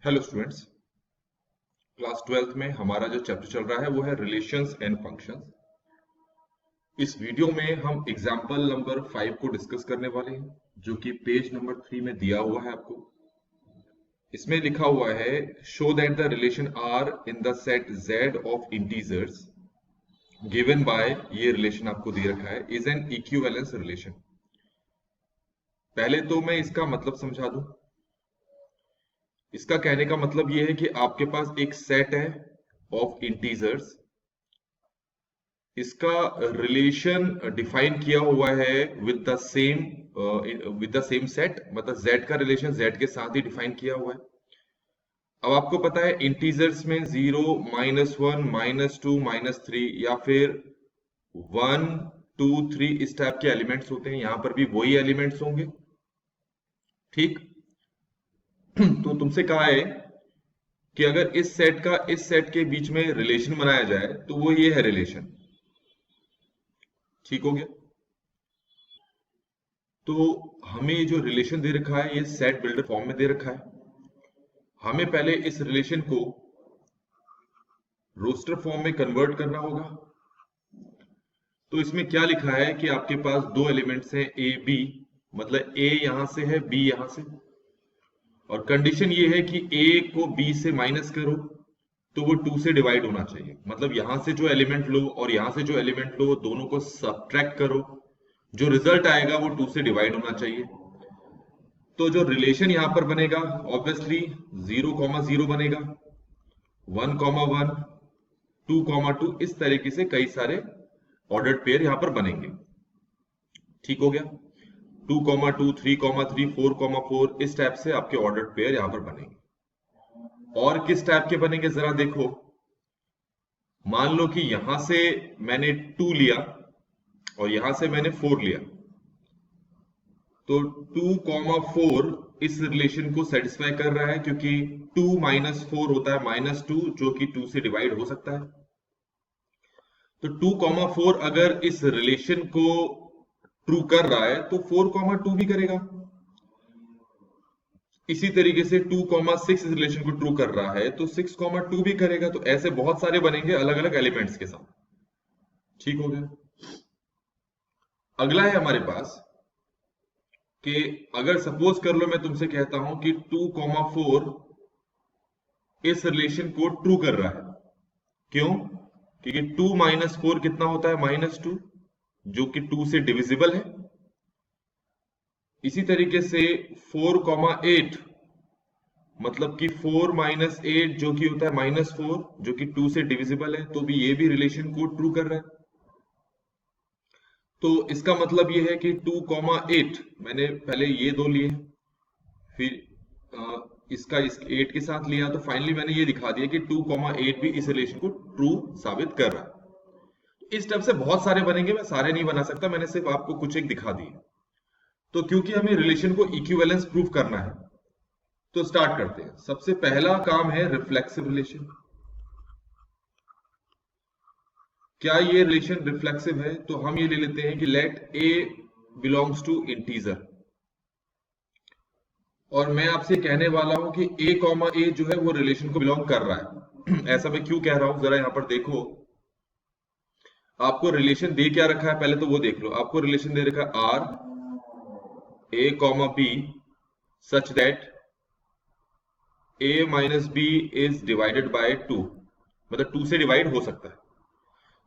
Hello students, class 12th में हमारा जो चैप्टर चल रहा है वो है रिलेशंस एंड फंक्शंस। इस वीडियो में हम एग्जाम्पल नंबर 5 को डिस्कस करने वाले हैं, जो कि पेज नंबर 3 में दिया हुआ है आपको। इसमें लिखा हुआ है show that the relation are in the set z of integers given by, ये रिलेशन आपको दे रखा है, इज एन इक्विवेलेंस रिलेशन। पहले तो मैं इसका मतलब समझा दूं। इसका कहने का मतलब यह है कि आपके पास एक सेट है ऑफ इंटीजर्स, इसका रिलेशन डिफाइन किया हुआ है विद द सेम सेट, मतलब z का रिलेशन z के साथ ही डिफाइन किया हुआ है। अब आपको पता है इंटीजर्स में 0, -1, -2, -3 या फिर 1, 2, 3 इस टाइप के एलिमेंट्स होते हैं। यहां पर भी वही एलिमेंट्स होंगे, ठीक। तो तुमसे कहा है कि अगर इस सेट का इस सेट के बीच में रिलेशन बनाया जाए तो वो ये है रिलेशन, ठीक हो गया। तो हमें जो रिलेशन दे रखा है ये सेट बिल्डर फॉर्म में दे रखा है। हमें पहले इस रिलेशन को रोस्टर फॉर्म में कन्वर्ट करना होगा। तो इसमें क्या लिखा है कि आपके पास दो एलिमेंट्स हैं ए बी, मतलब ए यहां से है, बी यहां से, और कंडीशन ये है कि ए को बी से माइनस करो तो वो 2 से डिवाइड होना चाहिए। मतलब यहां से जो एलिमेंट लो और यहां से जो एलिमेंट लो, दोनों को सब्ट्रैक्ट करो, जो रिजल्ट आएगा वो 2 से डिवाइड होना चाहिए। तो जो रिलेशन यहां पर बनेगा ऑब्वियसली 0,0 बनेगा, 1,1, 2,2, इस तरीके से कई सारे ऑर्डर्ड पेयर यहां पर बनेंगे, ठीक हो गया। 2,2, 3,3, 4,4 इस टाइप से आपके ऑर्डर्ड पेयर यहां पर बनेंगे। और किस टाइप के बनेंगे जरा देखो। मान लो कि यहां से मैंने 2 लिया और यहां से मैंने 4 लिया, तो 2,4 इस रिलेशन को सेटिस्फाई कर रहा है, क्योंकि 2 - 4 होता है -2, जो कि 2 से डिवाइड हो सकता है। तो 2,4 अगर इस रिलेशन को ट्रू कर रहा है तो 4,2 भी करेगा। इसी तरीके से 2,6 इस रिलेशन को ट्रू कर रहा है तो 6,2 भी करेगा। तो ऐसे बहुत सारे बनेंगे अलग अलग एलिमेंट्स के साथ, ठीक हो गया। अगला है हमारे पास कि अगर सपोज कर लो मैं तुमसे कहता हूं कि 2,4 इस रिलेशन को ट्रू कर रहा है। क्यों? क्योंकि 2 - 4 कितना होता है? -2, जो कि 2 से डिविजिबल है। इसी तरीके से 4,8 मतलब कि 4 - 8 जो कि होता है -4, जो कि 2 से डिविजिबल है, तो भी ये भी रिलेशन को ट्रू कर रहा है। तो इसका मतलब ये है कि 2,8 मैंने पहले ये दो लिए, फिर इसका इस 8 के साथ लिया, तो फाइनली मैंने ये दिखा दिया कि 2,8 भी इस रिलेशन को ट्रू साबित कर रहा है। इस टाइप से बहुत सारे बनेंगे, मैं सारे नहीं बना सकता, मैंने सिर्फ आपको कुछ एक दिखा दिए। तो क्योंकि हमें रिलेशन को इक्विवेलेंस प्रूफ करना है तो स्टार्ट करते हैं। सबसे पहला काम है रिफ्लेक्सिव रिलेशन। क्या ये रिलेशन रिफ्लेक्सिव है? तो हम ये ले लेते हैं कि let A belongs to integer, और मैं आपसे कहने वाला हूं कि a, जो है वो रिलेशन को बिलोंग कर रहा है। ऐसा मैं क्यों कह रहा हूं, जरा यहां पर देखो। आपको रिलेशन दे क्या रखा है, पहले तो वो देख लो। आपको रिलेशन दे रखा है r a, b such that a - b is divided by 2, मतलब 2 से डिवाइड हो सकता है।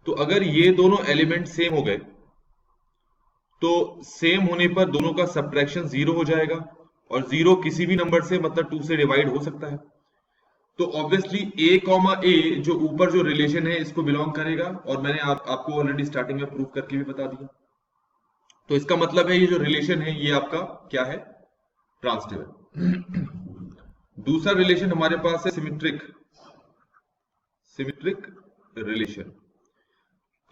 तो अगर ये दोनों एलिमेंट सेम हो गए तो सेम होने पर दोनों का सब्ट्रैक्शन 0 हो जाएगा, और 0 किसी भी नंबर से, मतलब 2 से डिवाइड हो सकता है। तो ऑब्वियसली a, जो ऊपर जो रिलेशन है इसको बिलोंग करेगा, और मैंने आपको ऑलरेडी स्टार्टिंग में प्रूफ करके भी बता दिया। तो इसका मतलब है ये जो रिलेशन है ये आपका क्या है? ट्रांसटिव। दूसरा रिलेशन हमारे पास है सिमेट्रिक रिलेशन।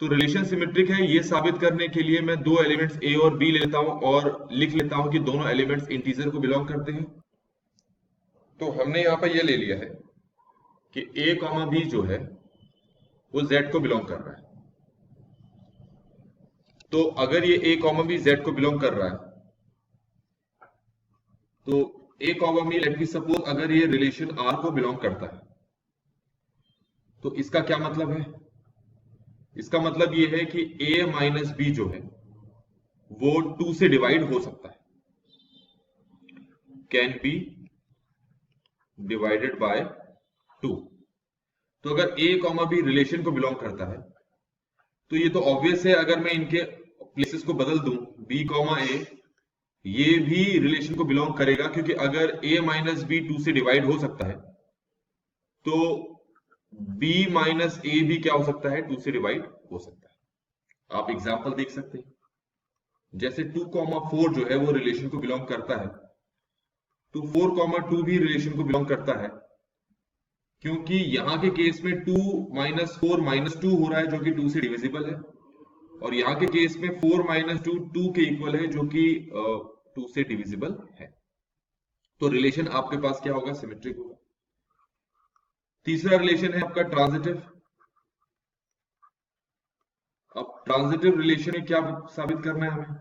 तो रिलेशन सिमेट्रिक है, ये साबित करने के लिए मैं दो एलिमेंट्स a और b ले लेता हूं और लिख लेता हूं कि दोनों एलिमेंट्स इंटीजर को बिलोंग करते हैं। तो हमने यहां पर ये ले लिया है कि a, b जो है वो z को बिलोंग कर रहा है। तो अगर ये a, b z को बिलोंग कर रहा है तो a comma b, let me suppose अगर ये रिलेशन आर को बिलोंग करता है, तो इसका क्या मतलब है? इसका मतलब ये है कि ए माइनस बी जो है वो 2 से डिवाइड हो सकता है, कैन बी डिवाइडेड बाय 2। तो अगर ए कॉमा बी रिलेशन को बिलोंग करता है तो ये तो ऑब्वियस है, अगर मैं इनके प्लेसेस को बदल दूं, बी कॉमा ए, ये भी रिलेशन को बिलोंग करेगा, क्योंकि अगर a माइनस बी 2 से डिवाइड हो सकता है तो b माइनस ए भी क्या हो सकता है? 2 से डिवाइड हो सकता है। आप एग्जाम्पल देख सकते हैं, जैसे 2,4 जो है वो रिलेशन को बिलोंग करता है, तो 4,2 भी रिलेशन को बिलोंग करता है, क्योंकि यहां के केस में 2 माइनस 4 माइनस 2 हो रहा है जो कि 2 से डिविजिबल है, और यहां के केस में 4 माइनस 2 2 के इक्वल है जो कि 2 से डिविजिबल है। तो रिलेशन आपके पास क्या होगा? सिमेट्रिक होगा। तीसरा रिलेशन है आपका ट्रांजिटिव। अब ट्रांजिटिव रिलेशन में क्या साबित करना है हमें?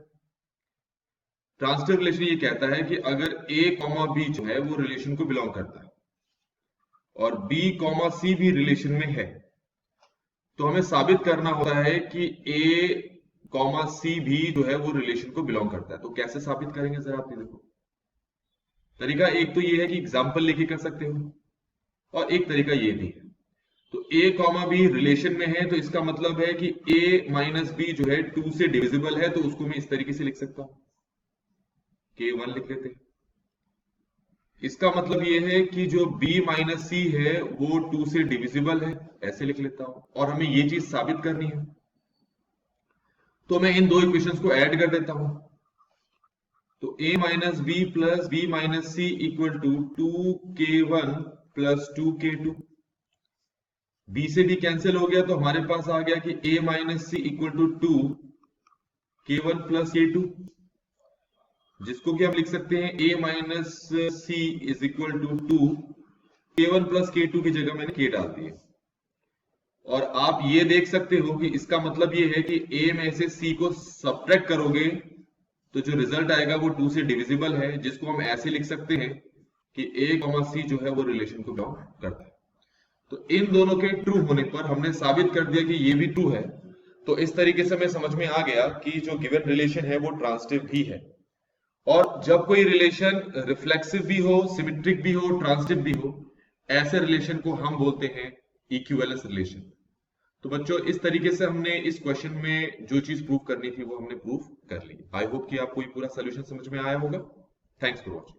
ट्रांजिटिव रिलेशन ये कहता है कि अगर a कॉमा बी जो है वो रिलेशन को बिलोंग करता है और b कॉमा सी भी रिलेशन में है, तो हमें साबित करना होता है कि a कॉमा सी भी जो है वो रिलेशन को बिलोंग करता है। तो कैसे साबित करेंगे जरा आप ये देखो। तरीका एक तो ये है कि एग्जाम्पल लेके कर सकते हो, और एक तरीका ये भी है। तो a कॉमा बी रिलेशन में है, तो इसका मतलब है कि a माइनस बी जो है 2 से डिविजिबल है, तो उसको मैं इस तरीके से लिख सकता हूं, k1 लिख लेते हैं। इसका मतलब यह है कि जो b माइनस सी है वो 2 से डिविजिबल है, ऐसे लिख लेता हूं, और हमें ये चीज साबित करनी है। तो मैं इन दो इक्वेशंस को ऐड कर देता हूं, तो a minus B plus B minus C equal to 2k1 plus 2k2। b से d कैंसिल हो गया, तो हमारे पास आ गया कि a minus C equal to 2k1 plus k2, जिसको कि हम लिख सकते हैं a minus C is equal to 2k1 plus k2 की जगह मैंने k डाल दिए। और आप ये देख सकते हो कि इसका मतलब ये है कि a में से c को सब्ट्रैक्ट करोगे तो जो रिजल्ट आएगा वो 2 से डिविजिबल है, जिसको हम ऐसे लिख सकते हैं कि a कॉमा सी जो है वो रिलेशन को बिलोंग करता है। तो इन दोनों के ट्रू होने पर हमने साबित कर दिया कि ये भी ट्रू है। तो इस तरीके से हमें समझ में आ गया कि जो गिवन रिलेशन है वो ट्रांजिटिव भी है। और जब कोई रिलेशन रिफ्लेक्सिव भी हो, सिमेट्रिक भी हो, ट्रांजिटिव भी हो, ऐसे रिलेशन को हम बोलते हैं इक्विवेलेंस रिलेशन। तो बच्चों, इस तरीके से हमने इस क्वेश्चन में जो चीज प्रूव करनी थी वो हमने प्रूव कर ली। आई होप कि आपको ये पूरा सोल्यूशन समझ में आया होगा। Thanks for watching.